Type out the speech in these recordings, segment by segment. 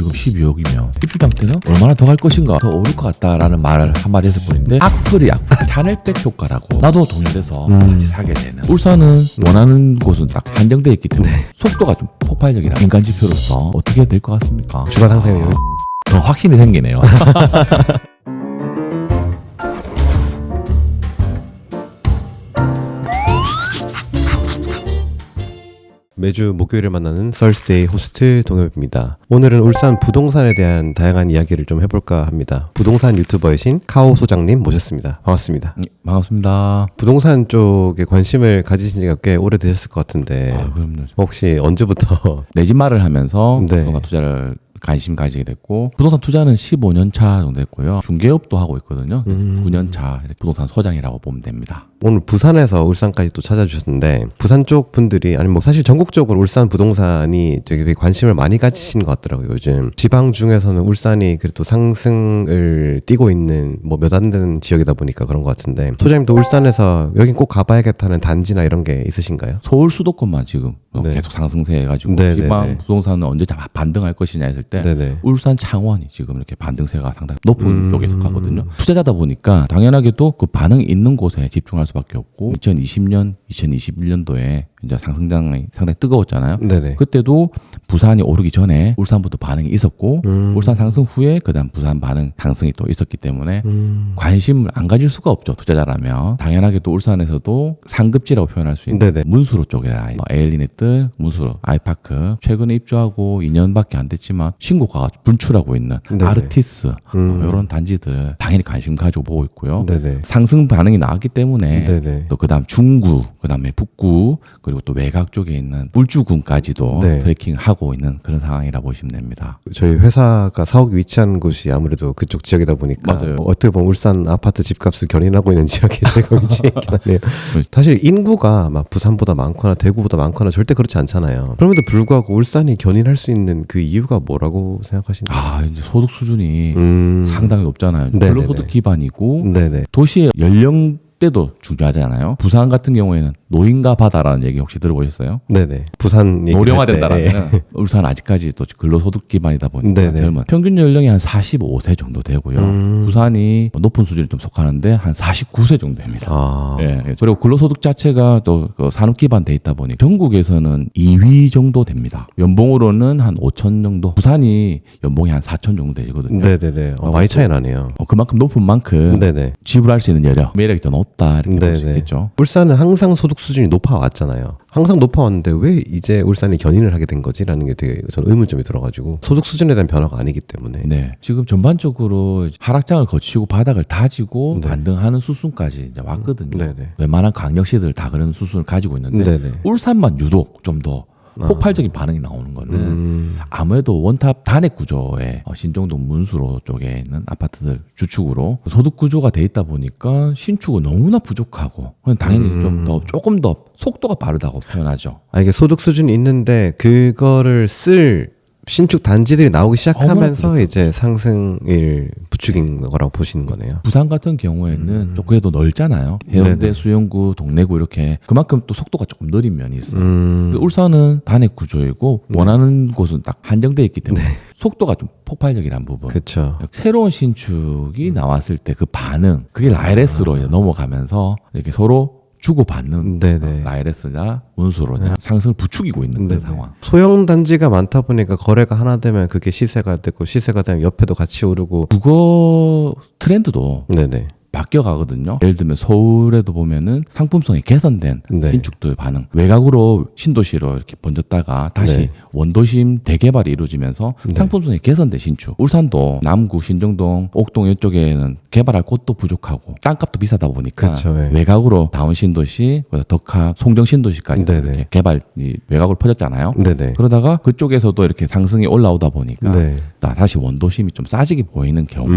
지금 12억이면 입주장때는 얼마나 더 갈 것인가, 더 오를 것 같다라는 말을 한마디 했을 뿐인데 악플이 악플, 샤넬백 효과라고 나도 동요돼서 같이 사게 되는. 울산은 원하는 곳은 딱 한정되어 있기 때문에 속도가 좀 폭발적이라 민간 지표로서 어떻게 될 것 같습니까? 주가 상승이 더 확신이 생기네요. 매주 목요일에 만나는 썰스데이 호스트 동엽입니다. 오늘은 울산 부동산에 대한 다양한 이야기를 좀 해볼까 합니다. 부동산 유튜버이신 카오 소장님 모셨습니다. 반갑습니다. 반갑습니다. 부동산 쪽에 관심을 가지신 지가 꽤 오래되셨을 것 같은데 그럼요. 혹시 언제부터 내 집 말을 하면서 네. 부동산 투자를 관심 가지게 됐고, 부동산 투자는 15년 차 정도 됐고요. 중개업도 하고 있거든요. 9년 차 부동산 소장이라고 보면 됩니다. 오늘 부산에서 울산까지 또 찾아주셨는데, 부산 쪽 분들이 아니 뭐 사실 전국적으로 울산 부동산이 되게 관심을 많이 가지신 것 같더라고요. 요즘 지방 중에서는 울산이 그래도 상승을 띠고 있는 뭐 몇 안 되는 지역이다 보니까 그런 것 같은데, 소장님도 울산에서 여긴 꼭 가봐야겠다는 단지나 이런 게 있으신가요? 서울 수도권만 지금 네. 계속 상승세 해가지고 네, 지방 네, 네. 부동산은 언제 다 반등할 것이냐 했을 때 네네. 울산 창원이 지금 이렇게 반등세가 상당히 높은 쪽에 속하거든요. 투자자다 보니까 당연하게도 그 반응이 있는 곳에 집중할 수밖에 없고, 2020년, 2021년도에 이제 상승장이 상당히 뜨거웠잖아요. 네네. 그때도 부산이 오르기 전에 울산부터 반응이 있었고, 울산 상승 후에 그다음 부산 반응 상승이 또 있었기 때문에 관심을 안 가질 수가 없죠, 투자자라면. 당연하게 또 울산에서도 상급지라고 표현할 수 있는 네네. 문수로 쪽에 에일리네트, 문수로, 아이파크 최근에 입주하고 2년밖에 안 됐지만 신고가가 분출하고 있는 네네. 아르티스 이런 단지들 당연히 관심 가지고 보고 있고요. 네네. 상승 반응이 나왔기 때문에 네네. 또 그다음 중구, 그다음에 북구, 그리고 또 외곽 쪽에 있는 울주군까지도 네. 트래킹하고 있는 그런 상황이라 보시면 됩니다. 저희 회사가 사옥이 위치한 곳이 아무래도 그쪽 지역이다 보니까 맞아요. 어떻게 보면 울산 아파트 집값을 견인하고 있는 지역이 저희가 위치해 있긴 하네요. 사실 인구가 막 부산보다 많거나 대구보다 많거나 절대 그렇지 않잖아요. 그럼에도 불구하고 울산이 견인할 수 있는 그 이유가 뭐라고 생각하시나요? 이제 소득 수준이 상당히 높잖아요. 네네네. 근로소득 기반이고 네네. 도시의 연령대도 중요하잖아요. 부산 같은 경우에는 노인과 바다라는 얘기 혹시 들어보셨어요? 네네. 부산 얘기를 노령화된다라는 할 때. 울산 아직까지 또 근로소득 기반이다 보니까 네네. 젊은 평균 연령이 한 45세 정도 되고요. 부산이 높은 수준에 좀 속하는데 한 49세 정도 됩니다. 아. 예. 그리고 근로소득 자체가 또 산업 기반 돼 있다 보니 전국에서는 2위 정도 됩니다. 연봉으로는 한 5천 정도. 부산이 연봉이 한 4천 정도 되거든요. 네네네. 많이 차이 나네요. 그만큼 높은 만큼 네네. 지불할 수 있는 여력, 매력이 더 높다 이렇게 볼 수 네네. 있겠죠. 울산은 항상 소득 수준이 높아왔잖아요. 항상 높아왔는데 왜 이제 울산이 견인을 하게 된 거지라는 게 되게 저는 의문점이 들어가지고, 소득 수준에 대한 변화가 아니기 때문에. 네, 지금 전반적으로 하락장을 거치고 바닥을 다지고 네. 반등하는 수순까지 이제 왔거든요. 네네. 웬만한 강력시들 다 그런 수순을 가지고 있는데 네네. 울산만 유독 좀 더 폭발적인 반응이 나오는 거는 아무래도 원탑 단핵 구조의 신정동 문수로 쪽에 있는 아파트들 주축으로 소득 구조가 돼 있다 보니까 신축은 너무나 부족하고, 당연히 조금 더 속도가 빠르다고 표현하죠. 이게 소득 수준이 있는데 그거를 쓸 신축 단지들이 나오기 시작하면서 어머나, 이제 상승을 부추긴 거라고 보시는 거네요. 부산 같은 경우에는 좀 그래도 넓잖아요. 해운대, 네네. 수영구, 동래구 이렇게 그만큼 또 속도가 조금 느린 면이 있어요. 음. 울산은 단핵 구조이고 원하는 곳은 딱 한정되어 있기 때문에 속도가 좀 폭발적이란 부분. 그렇죠. 새로운 신축이 나왔을 때 그 반응, 그게 라이레스로 이제 넘어가면서 이렇게 서로 주고받는 네네. 라이레스나 문수로 상승을 부추기고 있는 그런 상황. 소형 단지가 많다 보니까 거래가 하나 되면 그게 시세가 되고, 시세가 되면 옆에도 같이 오르고. 주거 트렌드도 네네. 바뀌어 가거든요. 예를 들면 서울에도 보면은 상품성이 개선된 네. 신축들 반응, 외곽으로 신도시로 이렇게 번졌다가 다시 네. 원도심 대개발이 이루어지면서 네. 상품성이 개선된 신축. 울산도 남구, 신정동, 옥동 이쪽에는 개발할 곳도 부족하고 땅값도 비싸다 보니까 그쵸, 네. 외곽으로 다운 신도시, 덕화, 송정 신도시까지 네네. 이렇게 개발이 외곽으로 퍼졌잖아요. 네네. 그러다가 그쪽에서도 이렇게 상승이 올라오다 보니까 네. 다시 원도심이 좀 싸지게 보이는 경우.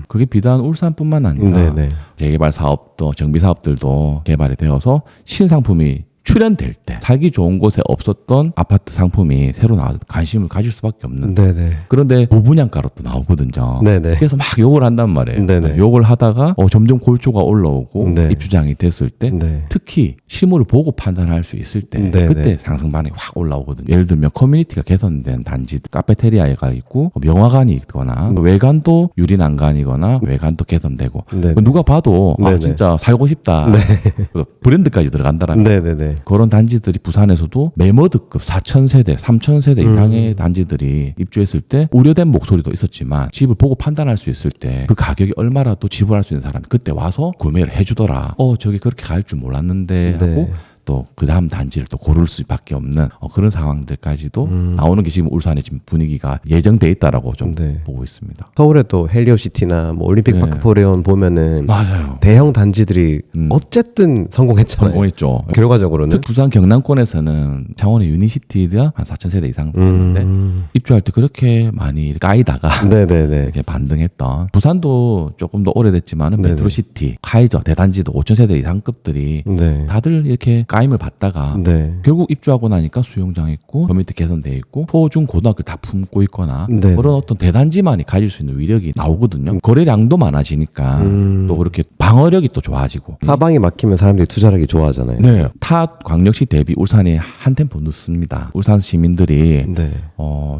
그게 비단 울산뿐만 아니라 네네. 재개발 사업도, 정비 사업들도 개발이 되어서 신상품이 출연될 때 살기 좋은 곳에 없었던 아파트 상품이 새로 나와도 관심을 가질 수밖에 없는. 네네. 그런데 고분양가로 또 나오거든요. 네네. 그래서 막 욕을 한단 말이에요. 네네. 욕을 하다가 점점 골조가 올라오고 네. 입주장이 됐을 때 네. 특히 실물을 보고 판단할 수 있을 때 네네. 그때 상승 반응이 확 올라오거든요. 예를 들면 커뮤니티가 개선된 단지, 카페테리아가 있고 명화관이 있거나 외관도 유리 난간이거나 외관도 개선되고 네네. 누가 봐도 네네. 진짜 살고 싶다. 그 브랜드까지 들어간다라는 네네네. 그런 단지들이 부산에서도 매머드급 4,000세대, 3,000세대 이상의 단지들이 입주했을 때 우려된 목소리도 있었지만 집을 보고 판단할 수 있을 때 그 가격이 얼마라도 지불할 수 있는 사람이 그때 와서 구매를 해주더라. 저기 그렇게 갈 줄 몰랐는데 하고 네. 또 그 다음 단지를 또 고를 수밖에 없는 그런 상황들까지도 나오는 게 지금 울산의 지금 분위기가 예정돼 있다라고 좀 네. 보고 있습니다. 서울에도 헬리오시티나 뭐 올림픽파크 네. 포레온 보면은 맞아요. 대형 단지들이 어쨌든 성공했잖아요. 성공했죠. 결과적으로는. 특히 부산 경남권에서는 창원의 유니시티가 한 4,000세대 이상 되는데 입주할 때 그렇게 많이 까이다가 네네네. 이렇게 반등했던 부산도 조금 더 오래됐지만은 네네. 메트로시티, 카이저 대단지도 5,000세대 이상급들이 네. 다들 이렇게 까임을 받다가 네. 결국 입주하고 나니까 수용장 있고 커뮤니티 개선돼 있고 초중 고등학교 다 품고 있거나 네. 그런 어떤 대단지만이 가질 수 있는 위력이 나오거든요. 거래량도 많아지니까 또 그렇게 방어력이 또 좋아지고 사방이 막히면 사람들이 투자하기 좋아하잖아요. 네, 타 광역시 대비 울산에 한 템포 늦습니다. 울산 시민들이 네.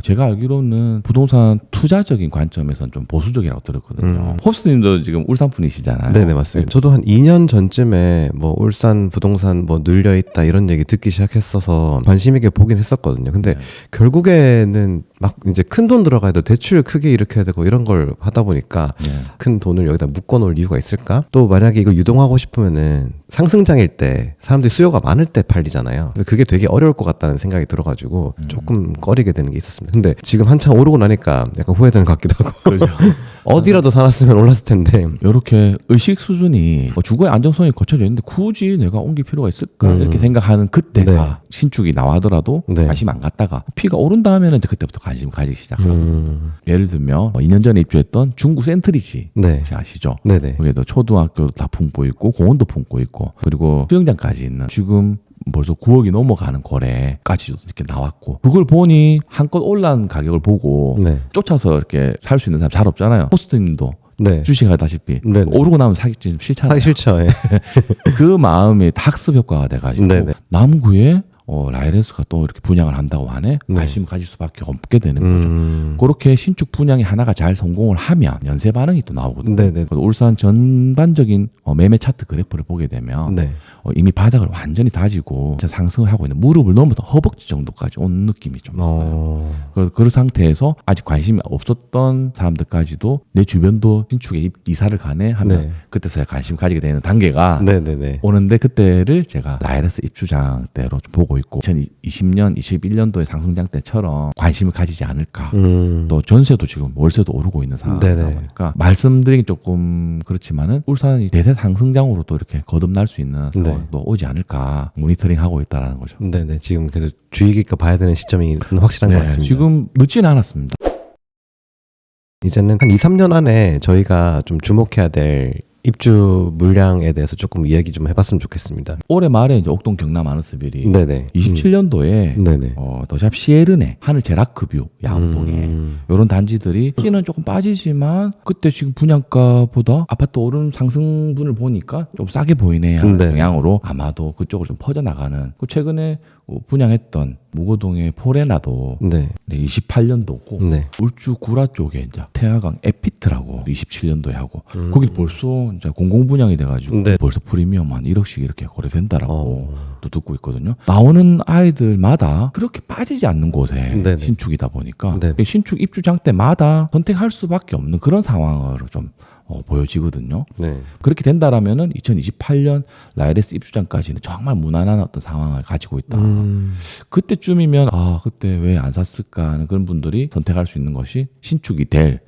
제가 알기로는 부동산 투자적인 관점에서는 좀 보수적이라고 들었거든요. 홉스님도 지금 울산 분이시잖아요. 네네, 맞습니다. 저도 한 2년 전쯤에 뭐 울산 부동산 뭐 눌려 있다 이런 얘기 듣기 시작했어서 관심 있게 보긴 했었거든요. 근데 네. 결국에는 막 이제 큰 돈 들어가야 돼. 대출 크게 일으켜야 되고 이런 걸 하다 보니까 네. 큰 돈을 여기다 묶어 놓을 이유가 있을까? 또 만약에 이거 유동하고 싶으면은 상승장일 때 사람들이 수요가 많을 때 팔리잖아요. 그래서 그게 되게 어려울 것 같다는 생각이 들어가지고 조금 꺼리게 되는 게 있었습니다. 근데 지금 한참 오르고 나니까 약간 후회되는 것 같기도 하고. 그렇죠. 어디라도 사놨으면 올랐을 텐데. 이렇게 의식 수준이 주거의 안정성이 거쳐져 있는데 굳이 내가 옮길 필요가 있을까 이렇게 생각하는 그때가 네. 신축이 나와더라도 네. 관심 안 갖다가 피가 오른다 하면 이제 그때부터 관심 가지기 시작하고 예를 들면 2년 전에 입주했던 중구 센트리지 네. 혹시 아시죠? 네네. 거기에도 초등학교도 다 품고 있고 공원도 품고 있고 그리고 수영장까지 있는 지금 벌써 9억이 넘어가는 거래까지도 이렇게 나왔고 그걸 보니 한껏 올라온 가격을 보고 네. 쫓아서 이렇게 살 수 있는 사람 잘 없잖아요. 호스트님도 네. 주식하다시피 네네. 오르고 나면 사기 좀 싫잖아요. 하기 싫죠. 예. 그 마음이 학습 효과가 돼가지고 네네. 남구에 라이렌스가 또 이렇게 분양을 한다고 하네 네. 관심을 가질 수밖에 없게 되는 거죠. 그렇게 신축 분양이 하나가 잘 성공을 하면 연쇄 반응이 또 나오거든요. 네네. 그래서 울산 전반적인 매매 차트 그래프를 보게 되면 네. 이미 바닥을 완전히 다지고 상승을 하고 있는 무릎을 넘어서 허벅지 정도까지 온 느낌이 좀 있어요. 그래서 그 상태에서 아직 관심이 없었던 사람들까지도 내 주변도 신축에 이사를 가네 하면 네. 그때서야 관심 가지게 되는 단계가 네네네. 오는데 그때를 제가 라이렌스 입주장 때로 좀 보고 있고 2020년, 21년도의 상승장 때처럼 관심을 가지지 않을까. 또 전세도 지금 월세도 오르고 있는 상황이다 네네. 보니까 말씀드리기 조금 그렇지만은 울산이 대세 상승장으로 또 이렇게 거듭날 수 있는 네. 상황이 또 오지 않을까 모니터링 하고 있다라는 거죠. 네네. 지금 계속 주의 깊게 봐야 되는 시점이 확실한 것 같습니다. 지금 늦지는 않았습니다. 이제는 한 2, 3년 안에 저희가 좀 주목해야 될 입주 물량에 대해서 조금 이야기 좀 해봤으면 좋겠습니다. 올해 말에 이제 옥동 경남 아너스빌이 네네. 27년도에 네네. 더샵 시에르네 하늘 제라크뷰 야구동에 이런 단지들이 시는 조금 빠지지만 그때 지금 분양가보다 아파트 오른 상승분을 보니까 좀 싸게 보이네 하는 네. 영향으로 아마도 그쪽으로 좀 퍼져나가는 최근에 분양했던 무고동의 포레나도 네. 28년도고 네. 울주 구라 쪽에 이제 태화강 에피트라고 27년도에 하고 거기 벌써 이제 공공 분양이 돼가지고 네. 벌써 프리미엄 한 1억씩 이렇게 거래된다라고 또 듣고 있거든요. 나오는 아이들마다 그렇게 빠지지 않는 곳에 네네. 신축이다 보니까 네네. 신축 입주장 때마다 선택할 수밖에 없는 그런 상황으로 좀 보여지거든요. 네. 그렇게 된다라면은 2028년 라이레스 입주장까지는 정말 무난한 어떤 상황을 가지고 있다. 그때쯤이면 그때 왜 안 샀을까 하는 그런 분들이 선택할 수 있는 것이 신축이 될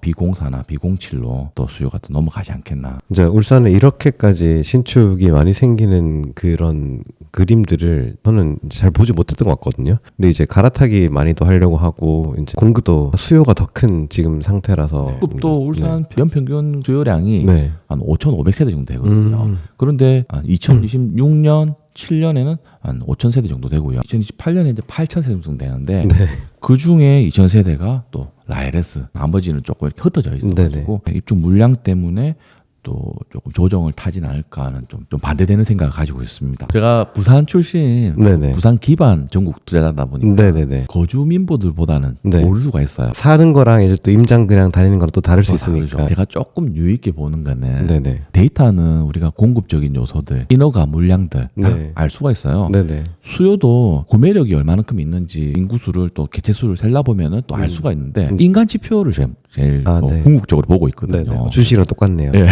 비공사나 비공칠로 또 수요가 또 넘어가지 않겠나. 이제 울산에 이렇게까지 신축이 많이 생기는 그런 그림들을 저는 잘 보지 못했던 것 같거든요. 근데 이제 갈아타기 많이도 하려고 하고 이제 공급도 수요가 더 큰 지금 상태라서 또 울산 연평균 수요량이 네. 한 5,500세대 정도 되거든요. 그런데 2026년 2027년에는 한 5,000세대 정도 되고요. 2028년에 이제 8,000세대 정도 되는데 네. 그 중에 2,000세대가 또 라이레스, 나머지는 조금 이렇게 흩어져 있어가지고 입주 물량 때문에 또 조금 조정을 타진 않을까 하는 좀 반대되는 생각을 가지고 있습니다. 제가 부산 출신, 네네. 부산 기반 전국 투자자다 보니까 네네네. 거주민보들보다는 네. 모를 수가 있어요. 사는 거랑 이제 또 임장 그냥 다니는 거랑 또 다를 수 있으니까. 다르죠. 제가 조금 유의있게 보는 거는 네네. 데이터는 우리가 공급적인 요소들, 인허가 물량들 다 네. 알 수가 있어요. 네네. 수요도 구매력이 얼마만큼 있는지 인구수를 또 개체수를 셀라 보면은 또 알 수가 있는데 인간 지표를 제일 네. 궁극적으로 보고 있거든요. 네네. 주식이랑 똑같네요. 예.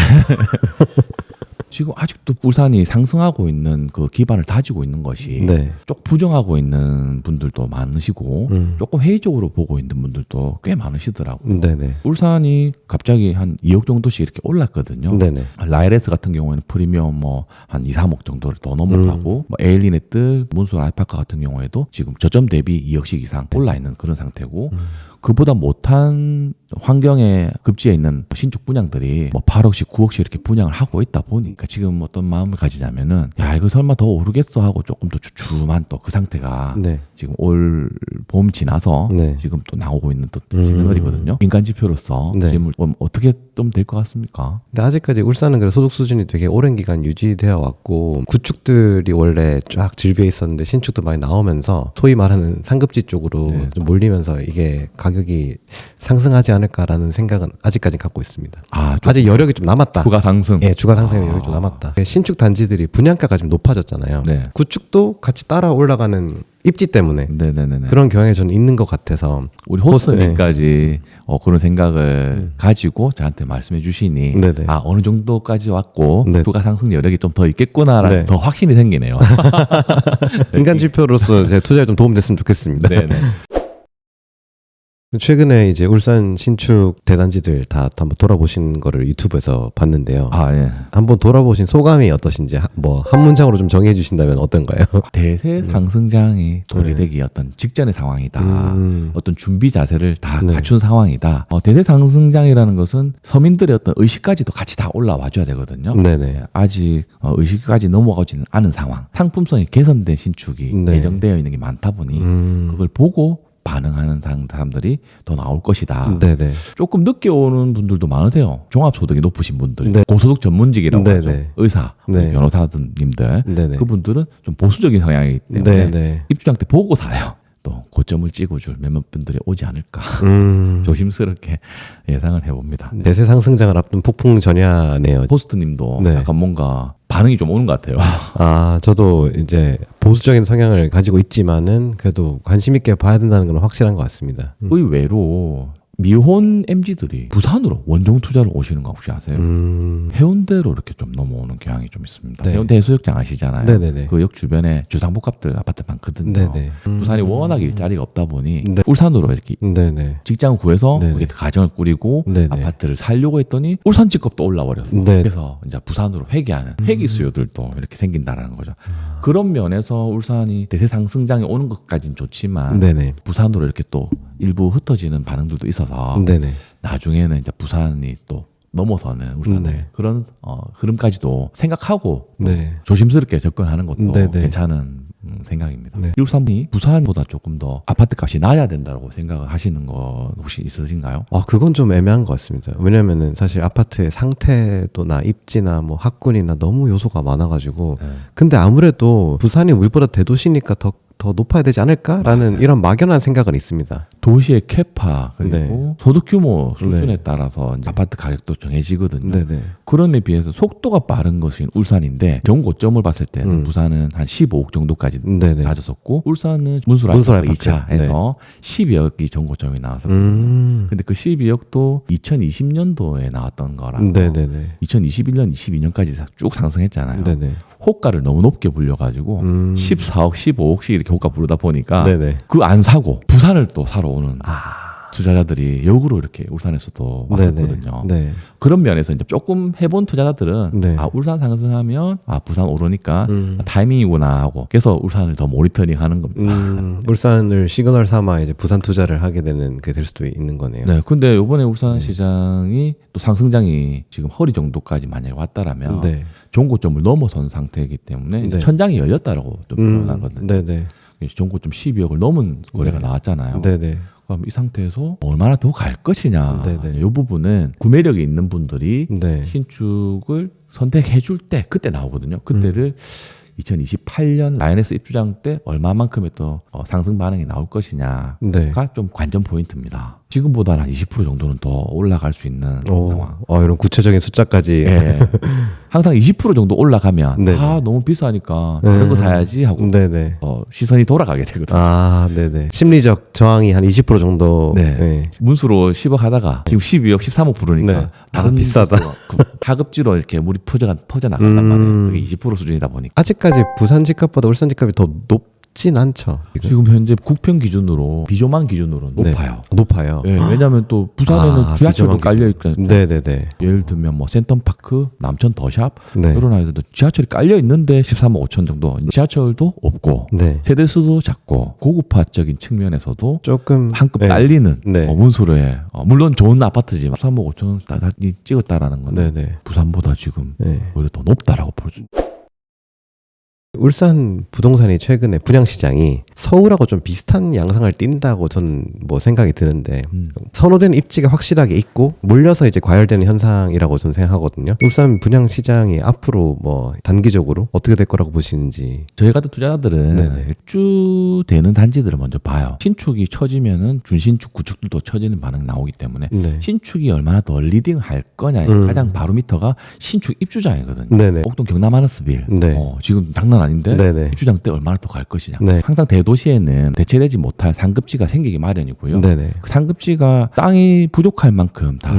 지금 아직도 울산이 상승하고 있는 그 기반을 다지고 있는 것이 네. 쪽 부정하고 있는 분들도 많으시고 조금 회의적으로 보고 있는 분들도 꽤 많으시더라고요. 네네. 울산이 갑자기 한 2억 정도씩 이렇게 올랐거든요. 네네. 라이레스 같은 경우에는 프리미엄 뭐 한 2, 3억 정도를 더 넘어가고 뭐 에일리네트, 문수 라이파카 같은 경우에도 지금 저점 대비 2억씩 이상 올라 있는 그런 상태고 그보다 못한 환경에 급지에 있는 신축 분양들이 뭐 8억씩, 9억씩 이렇게 분양을 하고 있다 보니까 지금 어떤 마음을 가지냐면은 야 이거 설마 더 오르겠어 하고 조금 더 주춤한 또 그 상태가 네. 지금 올 봄 지나서 네. 지금 또 나오고 있는 또 시그널이거든요. 민간 지표로서 네. 지금 어떻게 좀 될 것 같습니까? 근데 아직까지 울산은 그래 소득 수준이 되게 오랜 기간 유지되어 왔고 구축들이 원래 쫙 질비해 있었는데 신축도 많이 나오면서 소위 말하는 상급지 쪽으로 네. 좀 몰리면서 이게 가격이 상승하지 않을까라는 생각은 아직까지 갖고 있습니다. 아직 여력이 좀 남았다. 추가 상승. 예, 주가 상승의 여력이 좀 남았다. 신축 단지들이 분양가가 좀 높아졌잖아요. 네. 구축도 같이 따라 올라가는 입지 때문에 네네네. 그런 경향이 저는 있는 것 같아서 우리 호스님까지 그런 생각을 가지고 저한테 말씀해 주시니 네네. 어느 정도까지 왔고 네. 주가 상승 여력이 좀 더 있겠구나라는 네. 더 확신이 생기네요. 인간 지표로서 제 투자에 좀 도움됐으면 좋겠습니다. 네네. 최근에 이제 울산 신축 대단지들 다 한번 돌아보신 거를 유튜브에서 봤는데요. 예. 한번 돌아보신 소감이 어떠신지 뭐 한 문장으로 좀 정해 주신다면 어떤가요? 대세 상승장이 도래되기 어떤 직전의 상황이다. 어떤 준비 자세를 다 네. 갖춘 상황이다. 대세 상승장이라는 것은 서민들의 어떤 의식까지도 같이 다 올라와 줘야 되거든요. 네네. 아직 의식까지 넘어가지는 않은 상황. 상품성이 개선된 신축이 네. 예정되어 있는 게 많다 보니 그걸 보고 반응하는 사람들이 더 나올 것이다. 네네. 조금 늦게 오는 분들도 많으세요. 종합소득이 높으신 분들, 네. 고소득 전문직이라고 네네. 하죠. 의사, 네. 변호사님들, 네네. 그분들은 좀 보수적인 성향이기 때문에 네네. 입주장 때 보고 사요. 또 고점을 찍어줄 몇몇 분들이 오지 않을까 조심스럽게 예상을 해봅니다. 대세 상승장을 앞둔 폭풍 전야네요. 호스트님도 네. 약간 뭔가 반응이 좀 오는 것 같아요. 저도 이제 보수적인 성향을 가지고 있지만은 그래도 관심 있게 봐야 된다는 건 확실한 것 같습니다. 의외로 미혼 MZ들이 부산으로 원정 투자를 오시는 거 혹시 아세요? 해운대로 이렇게 좀 넘어오는 경향이 좀 있습니다. 네. 해운대 해수욕장 아시잖아요. 네네네. 그 역 주변에 주상복합들 아파트 많거든요. 네네. 부산이 워낙 일자리가 없다 보니 네. 울산으로 이렇게 네네. 직장을 구해서 네네. 거기서 가정을 꾸리고 네네. 아파트를 살려고 했더니 울산 집값도 올라버렸어. 네. 그래서 이제 부산으로 회귀하는 회귀 수요들도 이렇게 생긴다는 거죠. 그런 면에서 울산이 대세 상승장에 오는 것까지는 좋지만 네네. 부산으로 이렇게 또 일부 흩어지는 반응들도 있어서 네네. 나중에는 이제 부산이 또 넘어서는 울산의 네. 그런 흐름까지도 생각하고 또 네. 조심스럽게 접근하는 것도 네네. 괜찮은 생각입니다. 네. 울산이 부산보다 조금 더 아파트 값이 낮아야 된다고 생각을 하시는 거 혹시 있으신가요? 그건 좀 애매한 것 같습니다. 왜냐면은 사실 아파트의 상태도나 입지나 뭐 학군이나 너무 요소가 많아가지고 네. 근데 아무래도 부산이 우리보다 대도시니까 더 높아야 되지 않을까라는 맞아요. 이런 막연한 생각은 있습니다. 도시의 캐파 그리고 네. 소득 규모 수준에 네. 따라서 이제 아파트 가격도 정해지거든요. 네네. 그런 데 비해서 속도가 빠른 것이 울산인데 경고점을 봤을 때는 부산은 한 15억 정도까지 네네. 낮았었고 울산은 문수 문수 라이파크 라이파크. 2차에서 12억이 정고점이 나왔었거든요. 근데 그 12억도 2020년도에 나왔던 거라서 네네네. 2021년, 22년까지 쭉 상승했잖아요. 네네. 호가를 너무 높게 불려가지고 14억, 15억씩 이렇게 호가 부르다 보니까 네네. 그 안 사고 부산을 또 사러 오는 투자자들이 역으로 이렇게 울산에서도 왔었거든요. 네. 그런 면에서 이제 조금 해본 투자자들은 네. 울산 상승하면 부산 오르니까 타이밍이구나 하고 그래서 울산을 더 모니터링하는 겁니다. 울산을 시그널 삼아 이제 부산 투자를 하게 되는 게 될 수도 있는 거네요. 네, 근데 이번에 울산 시장이 또 상승장이 지금 허리 정도까지 만약에 왔다라면 네. 좋은 고점을 넘어선 상태이기 때문에 네. 천장이 열렸다라고 좀 표현하거든요. 네네. 좋은 고점 12억을 넘은 거래가 네. 나왔잖아요. 네네. 그럼 이 상태에서 얼마나 더 갈 것이냐. 네네. 이 부분은 구매력이 있는 분들이 네. 신축을 선택해 줄 때 그때 나오거든요. 그때를 2028년 라이언스 입주장 때 얼마만큼의 또 상승 반응이 나올 것이냐가 네. 좀 관전 포인트입니다. 지금보다는 한 20% 정도는 더 올라갈 수 있는 상황. 이런 구체적인 숫자까지. 예. 항상 20% 정도 올라가면 네네. 너무 비싸니까 다른 거 사야지 하고 네네. 시선이 돌아가게 되거든요. 네네. 심리적 저항이 한 20% 정도. 네. 네. 문수로 10억 하다가 지금 12억, 13억 부르니까 네. 다른 비싸다. 하급지로 이렇게 물이 퍼져나간단 말이에요. 그게 20% 수준이다 보니까. 아직까지 부산 집값보다 울산 집값이 더 높진 않죠. 지금 현재 국평 기준으로 비조만 기준으로 높아요. 높아요. 네, 왜냐하면 또 부산에는 지하철도 비조만 깔려 있거든요. 네네네. 예를 들면 뭐 센텀파크, 남천 더샵 네. 이런 아이들도 지하철이 깔려 있는데 13억 5천 정도. 지하철도 없고 네. 세대수도 작고 고급화적인 측면에서도 조금 한급 네. 딸리는 네. 문수로에 물론 좋은 아파트지만 13억 5천 원 찍었다라는 건 네네. 부산보다 지금 네. 오히려 더 높다라고 보죠. 울산 부동산이 최근에 분양 시장이 서울하고 좀 비슷한 양상을 띈다고 저는 뭐 생각이 드는데 선호되는 입지가 확실하게 있고 몰려서 이제 과열되는 현상이라고 저는 생각하거든요. 울산 분양 시장이 앞으로 뭐 단기적으로 어떻게 될 거라고 보시는지. 저희 같은 투자자들은 네네. 입주되는 단지들을 먼저 봐요. 신축이 처지면은 준신축, 구축들도 처지는 반응 나오기 때문에 네. 신축이 얼마나 더 리딩 할 거냐의 가장 바로미터가 신축 입주장이거든요. 네네. 옥동 경남 아너스빌 네. 지금 장난 아닌데 네네. 입주장 때 얼마나 더 갈 것이냐. 네. 항상 대도시에는 대체되지 못할 상급지가 생기기 마련이고요. 네네. 그 상급지가 땅이 부족할 만큼 다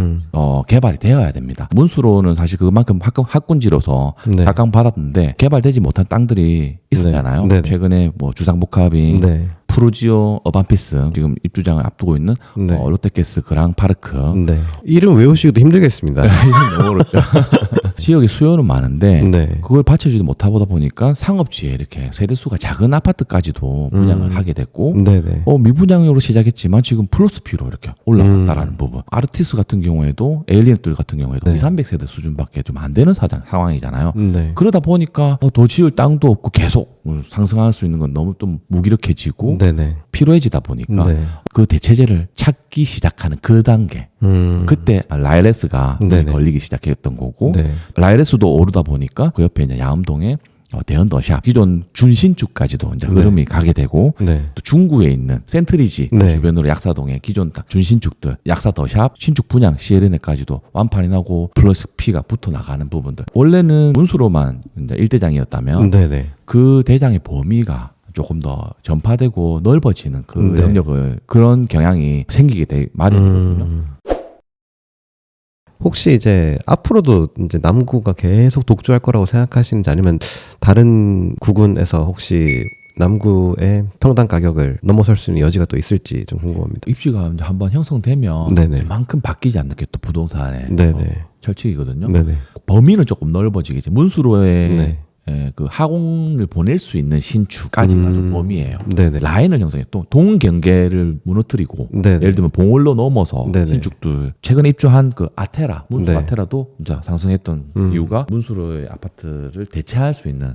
개발이 되어야 됩니다. 문수로는 사실 그만큼 학군지로서 네. 각광받았는데 개발되지 못한 땅들이 있었잖아요. 네. 네네. 최근에 뭐 주상복합이 네. 프루지오 어반피스 지금 입주장을 앞두고 있는 네. 롯데캐슬 그랑파르크 네. 이름 외우시기도 힘들겠습니다. 이건 너무 어렵죠. 지역의 수요는 많은데 네. 그걸 받쳐주지 못하다 보니까 상업지에 이렇게 세대수가 작은 아파트까지도 분양을 하게 됐고 네네. 미분양으로 시작했지만 지금 플러스 P로 이렇게 올라갔다라는 부분. 아르티스 같은 경우에도 에일리언들 같은 경우에도 네. 200~300세대 수준밖에 좀 안 되는 상황이잖아요. 네. 그러다 보니까 더 지을 땅도 없고 계속 상승할 수 있는 건 너무 좀 무기력해지고 네네. 피로해지다 보니까 네. 그 대체제를 찾기 시작하는 그 단계. 그때 라이레스가 네네. 걸리기 시작했던 거고 네. 라이레스도 오르다 보니까 그 옆에 이제 야암동에 대현 더샵 기존 준신축까지도 이제 흐름이 가게 되고 네. 또 중구에 있는 센트리지 네. 주변으로 약사동에 기존 준신축들 약사 더샵 신축 분양 CLN에까지도 완판이 나고 플러스 P가 붙어 나가는 부분들 원래는 문수로만 이제 1대장이었다면 네네. 그 대장의 범위가 조금 더 전파되고 넓어지는 그 네. 영역을 그런 경향이 생기게 될 마련이거든요. 혹시 이제 앞으로도 이제 남구가 계속 독주할 거라고 생각하시는지 아니면 다른 구군에서 혹시 남구의 평당 가격을 넘어설 수 있는 여지가 또 있을지 좀 궁금합니다. 입지가 이제 한번 형성되면 네네. 그만큼 바뀌지 않는 게 또 부동산의 네네. 철칙이거든요. 네네. 범위는 조금 넓어지겠지. 문수로의 네. 그 하공을 보낼 수 있는 신축까지가 좀 범위예요. 네네. 라인을 형성해 또 동경계를 무너뜨리고 네네. 예를 들면 봉월로 넘어서 네네. 신축들 최근에 입주한 그 아테라 문수 네. 아테라도 이제 상승했던 이유가 문수로의 아파트를 대체할 수 있는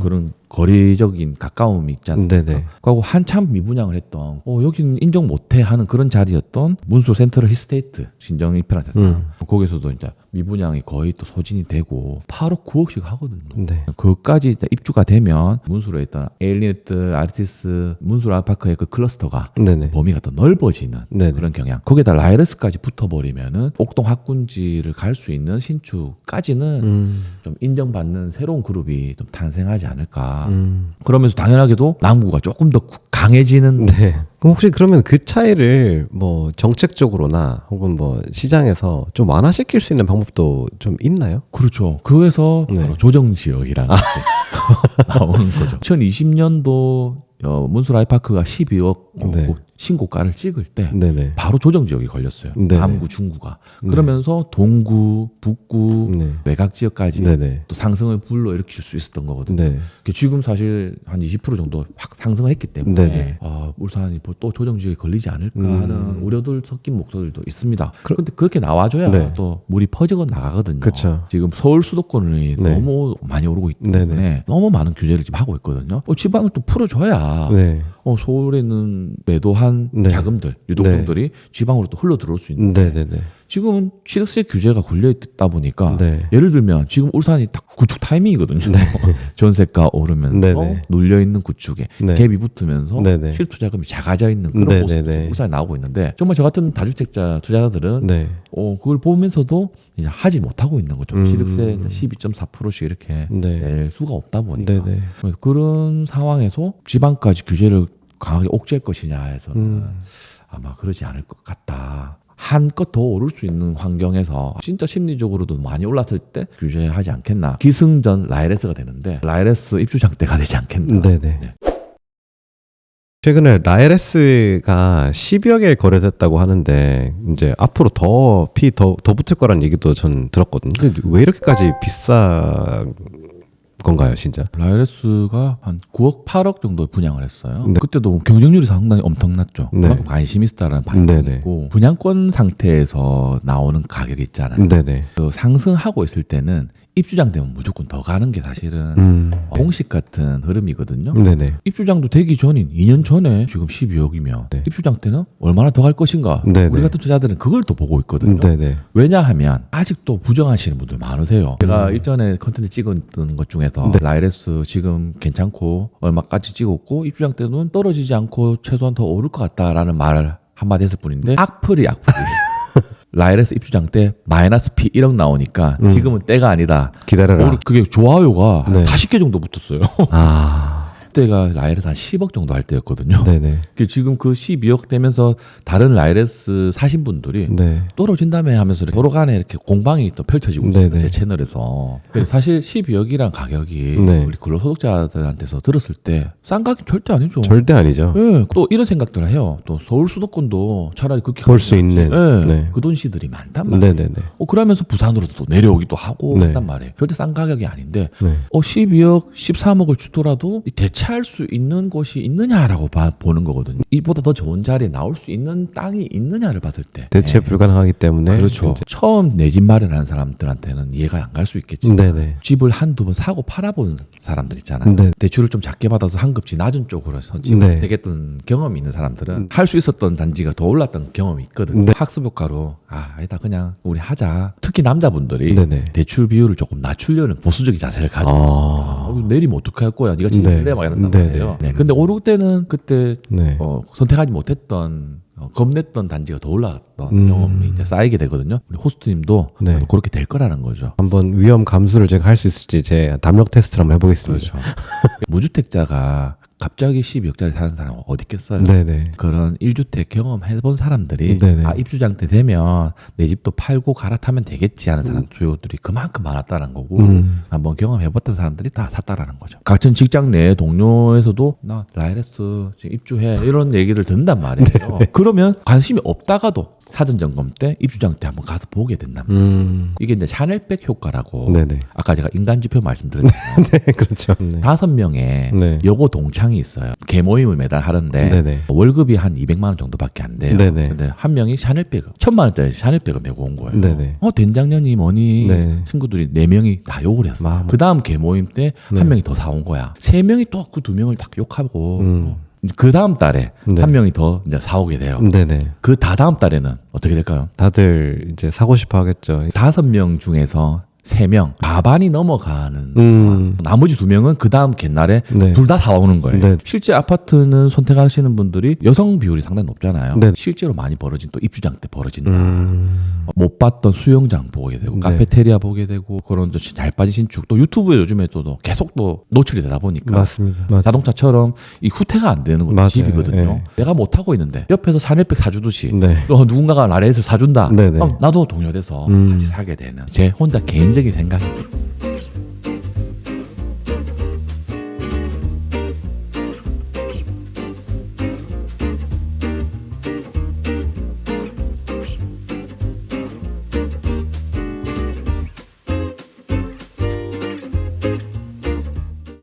그런 거리적인 가까움이 있지 않습니까? 네네. 그리고 한참 미분양을 했던 여기는 인정 못해 하는 그런 자리였던 문수 센트럴 히스테이트 신정 이편한테서 거기서도 이제 미분양이 거의 또 소진이 되고 8억 9억씩 하거든요. 네. 그까지 입주가 되면 문수로에 있던 에일리네트, 아르티스, 문수로 아파크의 그 클러스터가 네네. 범위가 더 넓어지는 네네. 그런 경향. 거기에다 라이레스까지 붙어버리면은 옥동 학군지를 갈 수 있는 신축까지는 좀 인정받는 새로운 그룹이 좀 탄생하지 않을까. 그러면서 당연하게도 남구가 조금 더 강해지는. 네. 그럼 혹시 그러면 그 차이를 뭐 정책적으로나 혹은 뭐 시장에서 좀 완화시킬 수 있는 방법도 좀 있나요? 그렇죠. 그래서 네. 바로 조정지역이라는 게 나오는 거죠. 2020년도 문수 라이파크가 12억 네. 그 신고가를 찍을 때 네네. 바로 조정 지역이 걸렸어요. 네네. 남구, 중구가. 그러면서 동구, 북구, 네. 외곽 지역까지 네네. 또 상승을 불러일으킬 수 있었던 거거든요. 네. 지금 사실 한 20% 정도 확 상승을 했기 때문에 네네. 울산이 또 조정 지역에 걸리지 않을까 하는 우려들 섞인 목소리도 있습니다. 그런데 그렇게 나와줘야 네. 또 물이 퍼져 나가거든요. 그쵸. 지금 서울 수도권이 네. 너무 많이 오르고 있기 때문에 네네. 너무 많은 규제를 지금 하고 있거든요. 지방을 또 풀어줘야 네. 서울에는 매도한 네. 자금들, 유동성들이 지방으로 또 흘러 들어올 수 있는. 네네네. 지금은 취득세 규제가 걸려 있다 보니까 네. 예를 들면 지금 울산이 딱 구축 타이밍이거든요. 네. 전세가 오르면서 네네. 눌려 있는 구축에 네. 갭이 붙으면서 네네. 실투자금이 작아져 있는 그런 네네네. 모습이 지금 울산에 나오고 있는데 정말 저 같은 다주택자 투자자들은 네. 그걸 보면서도 이제 하지 못하고 있는 거죠. 취득세 12.4%씩 이렇게 네. 낼 수가 없다 보니까 네네. 그래서 그런 상황에서 지방까지 규제를 강하게 옥죄할 것이냐 해서는 아마 그러지 않을 것 같다. 한껏 더 오를 수 있는 환경에서 진짜 심리적으로도 많이 올랐을 때 규제하지 않겠나. 기승전 라이레스가 되는데 라이레스 입주장대가 되지 않겠나. 네네. 네. 최근에 라이레스가 10여 개 거래됐다고 하는데 이제 앞으로 더 붙을 거란 얘기도 전 들었거든요. 근데 왜 이렇게까지 비싼 건가요, 진짜? 라이레스가 한 9억, 8억 정도 분양을 했어요. 네. 그때도 경쟁률이 상당히 엄청났죠. 네. 그만큼 관심이 있다라는 반응이 네네. 있고 분양권 상태에서 나오는 가격이 있잖아요. 네네. 그 상승하고 있을 때는 입주장 되면 무조건 더 가는 게 사실은 공식 같은 흐름이거든요. 네네. 입주장도 되기 전인 2년 전에 지금 12억이면 네. 입주장 때는 얼마나 더 갈 것인가. 네네. 우리 같은 투자자들은 그걸 또 보고 있거든요. 네네. 왜냐하면 아직도 부정하시는 분들 많으세요. 제가 일전에 컨텐츠 찍었던 것 중에서 네. 라이레스 지금 괜찮고 얼마까지 찍었고 입주장 때는 떨어지지 않고 최소한 더 오를 것 같다라는 말을 한마디 했을 뿐인데 악플이. 라이레스 입주장 때 마이너스 P 1억 나오니까 지금은 때가 아니다. 기다려라. 그게 좋아요가 한 네. 40개 정도 붙었어요. 아. 그때가 라이레스 한 10억 정도 할 때였거든요. 네네. 지금 그 12억 되면서 다른 라이레스 사신 분들이 네. 떨어진다며 하면서 이렇게 서로 간에 이렇게 공방이 또 펼쳐지고 있어요. 네네. 제 채널에서. 그래서 사실 12억이란 가격이 네. 우리 근로소득자들한테서 들었을 때 싼 가격이 절대 아니죠. 절대 아니죠. 예, 또 이런 생각들을 해요. 또 서울 수도권도 차라리 그렇게 볼 수 있는. 예, 네. 그 돈시들이 많단 말이에요. 네네네. 그러면서 부산으로도 또 내려오기도 하고 네. 했단 말이에요. 절대 싼 가격이 아닌데 네. 12억, 13억을 주더라도 대체할 수 있는 곳이 있느냐라고 보는 거거든요. 이보다 더 좋은 자리에 나올 수 있는 땅이 있느냐를 봤을 때 대체 불가능하기 때문에. 그렇죠. 이제- 처음 내 집 마련하는 사람들한테는 이해가 안 갈 수 있겠지만 네네. 집을 한두 번 사고 팔아본 사람들 있잖아요. 네. 대출을 좀 작게 받아서 한 급지 낮은 쪽으로 선집을 네. 되겠던 경험이 있는 사람들은 할 수 있었던 단지가 더 올랐던 경험이 있거든요. 네. 학습 효과로 아니다 그냥 우리 하자. 특히 남자분들이 네네. 대출 비율을 조금 낮추려는 보수적인 자세를 가지고 아. 내리면 어떻게 할 거야? 네가 지는데 막 이런단 네네. 말이에요. 네. 근데 오를 때는 그때 네. 선택하지 못했던 겁냈던 단지가 더 올라갔던 경험이 이제 쌓이게 되거든요. 우리 호스트님도 네. 그렇게 될 거라는 거죠. 한번 위험 감수를 제가 할 수 있을지 제 담력 테스트를 한번 해보겠습니다. 그렇죠. 무주택자가 갑자기 12억짜리 사는 사람은 어디 있겠어요? 네네. 그런 1주택 경험해본 사람들이 네네. 입주장 때 되면 내 집도 팔고 갈아타면 되겠지 하는 사람 주요들이 그만큼 많았다는 거고 한번 경험해봤던 사람들이 다 샀다라는 거죠. 같은 직장 내 동료에서도 나 라이레스 지금 입주해 이런 얘기를 듣는단 말이에요. 그러면 관심이 없다가도 사전 점검 때 입주장 때 한번 가서 보게 된단 말이에요. 이게 이제 샤넬백 효과라고 네네. 아까 제가 인간지표 말씀드렸잖아요. 네, 그렇죠. 네. 5명의 네. 여고 동창이 있어요. 개모임을 매달 하는데 네네. 월급이 한 200만 원 정도밖에 안 돼요. 네네. 근데 한 명이 샤넬백을 1000만 원짜리 샤넬백을 메고 온 거예요. 네네. 된장년이 뭐니 네. 친구들이 4명이 다 욕을 했어. 그 다음 개모임 때 한 네. 명이 더 사온 거야. 3명이 또 그 2명을 딱 욕하고 그 다음 달에 네. 한 명이 더 이제 사오게 돼요. 네네. 그 다다음 달에는 어떻게 될까요? 다들 이제 사고 싶어 하겠죠. 5명 중에서 3명 과반이 넘어가는 나머지 2명은 그 다음 갯날에 네. 둘 다 사오는 거예요. 네. 실제 아파트는 선택하시는 분들이 여성 비율이 상당히 높잖아요. 네. 실제로 많이 벌어진 또 입주장 때 벌어진다. 못 봤던 수영장 보게 되고 네. 카페테리아 보게 되고 그런 잘 빠진 신축 또 유튜브에 요즘에 또 계속 또 노출이 되다 보니까 맞습니다. 맞- 자동차처럼 이 후퇴가 안 되는 것도 맞아요. 집이거든요. 네. 내가 못 하고 있는데 옆에서 샤넬백 사주듯이 네. 또 누군가가 라레스를 사준다. 네네. 그럼 나도 동요돼서 같이 사게 되는 제 혼자 개인적인 생각입니다.